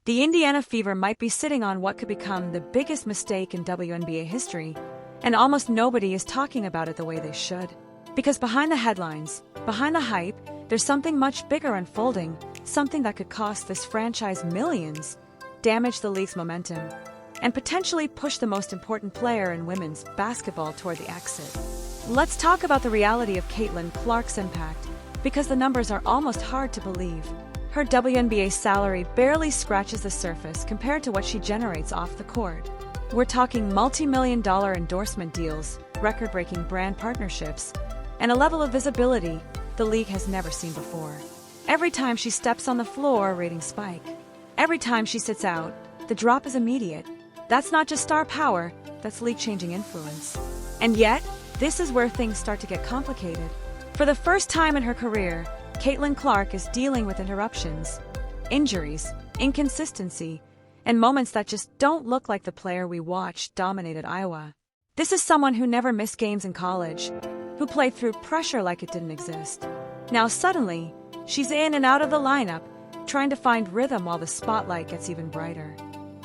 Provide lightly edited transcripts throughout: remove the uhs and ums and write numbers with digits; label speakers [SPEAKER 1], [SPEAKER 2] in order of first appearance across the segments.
[SPEAKER 1] The Indiana Fever might be sitting on what could become the biggest mistake in WNBA history, and almost nobody is talking about it the way they should. Because behind the headlines, behind the hype, there's something much bigger unfolding, something that could cost this franchise millions, damage the league's momentum, and potentially push the most important player in women's basketball toward the exit. Let's talk about the reality of Caitlin Clark's impact, because the numbers are almost hard to believe. Her WNBA salary barely scratches the surface compared to what she generates off the court. We're talking multi-million-dollar endorsement deals, record-breaking brand partnerships, and a level of visibility the league has never seen before. Every time she steps on the floor, ratings spike. Every time she sits out, the drop is immediate. That's not just star power, that's league-changing influence. And yet, this is where things start to get complicated. For the first time in her career, Caitlin Clark is dealing with interruptions, injuries, inconsistency, and moments that just don't look like the player we watched dominate at Iowa. This is someone who never missed games in college, who played through pressure like it didn't exist. Now suddenly, she's in and out of the lineup, trying to find rhythm while the spotlight gets even brighter.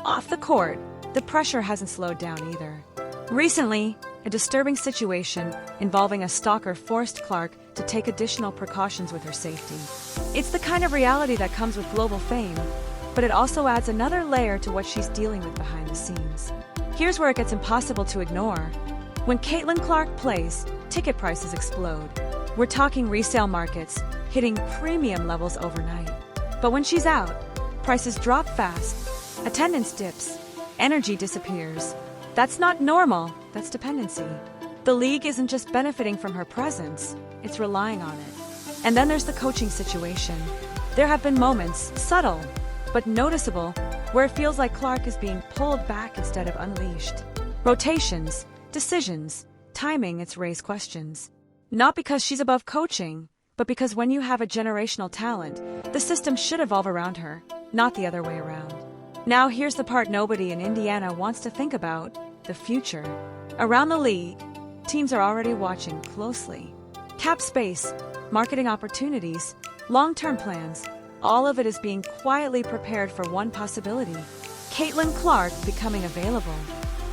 [SPEAKER 1] Off the court, the pressure hasn't slowed down either. Recently, a disturbing situation involving a stalker forced Clark to take additional precautions with her safety. It's the kind of reality that comes with global fame, but it also adds another layer to what she's dealing with behind the scenes. Here's where it gets impossible to ignore. When Caitlin Clark plays, ticket prices explode. We're talking resale markets, hitting premium levels overnight. But when she's out, prices drop fast, attendance dips, energy disappears. That's not normal, that's dependency. The league isn't just benefiting from her presence, it's relying on it. And then there's the coaching situation. There have been moments, subtle, but noticeable, where it feels like Clark is being pulled back instead of unleashed. Rotations, decisions, timing, it's raised questions. Not because she's above coaching, but because when you have a generational talent, the system should evolve around her, not the other way around. Now here's the part nobody in Indiana wants to think about: the future. Around the league, teams are already watching closely. Cap space, marketing opportunities, long-term plans, all of it is being quietly prepared for one possibility: Caitlin Clark becoming available.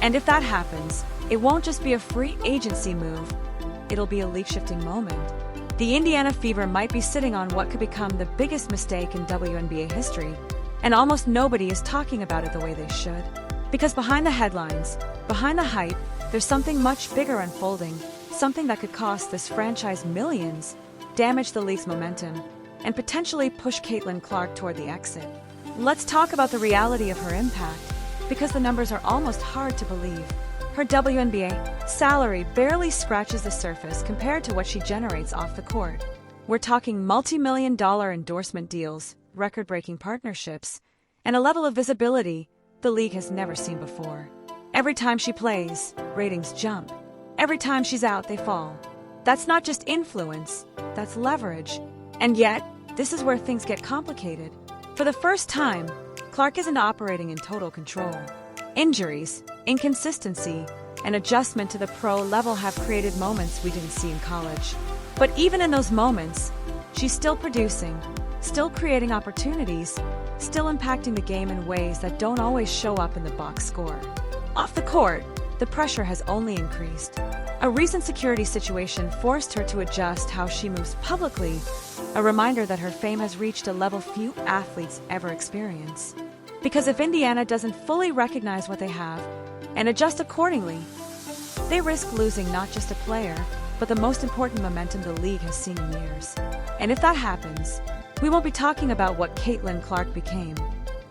[SPEAKER 1] And if that happens, it won't just be a free agency move, it'll be a league-shifting moment. The Indiana Fever might be sitting on what could become the biggest mistake in WNBA history, and almost nobody is talking about it the way they should. Because behind the headlines, behind the hype, there's something much bigger unfolding, something that could cost this franchise millions, damage the league's momentum, and potentially push Caitlin Clark toward the exit. Let's talk about the reality of her impact, because the numbers are almost hard to believe. Her WNBA salary barely scratches the surface compared to what she generates off the court. We're talking multi-million-dollar endorsement deals, record-breaking partnerships, and a level of visibility the league has never seen before. Every time she plays, ratings jump. Every time she's out, they fall. That's not just influence, that's leverage. And yet, this is where things get complicated. For the first time, Clark isn't operating in total control. Injuries, inconsistency, and adjustment to the pro level have created moments we didn't see in college. But even in those moments, she's still producing, still creating opportunities, still impacting the game in ways that don't always show up in the box score. Off the court, the pressure has only increased. A recent security situation forced her to adjust how she moves publicly, a reminder that her fame has reached a level few athletes ever experience. Because if Indiana doesn't fully recognize what they have and adjust accordingly, they risk losing not just a player, but the most important momentum the league has seen in years. And if that happens, we won't be talking about what Caitlin Clark became.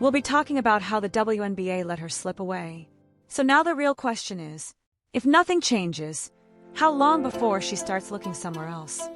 [SPEAKER 1] We'll be talking about how the WNBA let her slip away. So now the real question is, if nothing changes, how long before she starts looking somewhere else?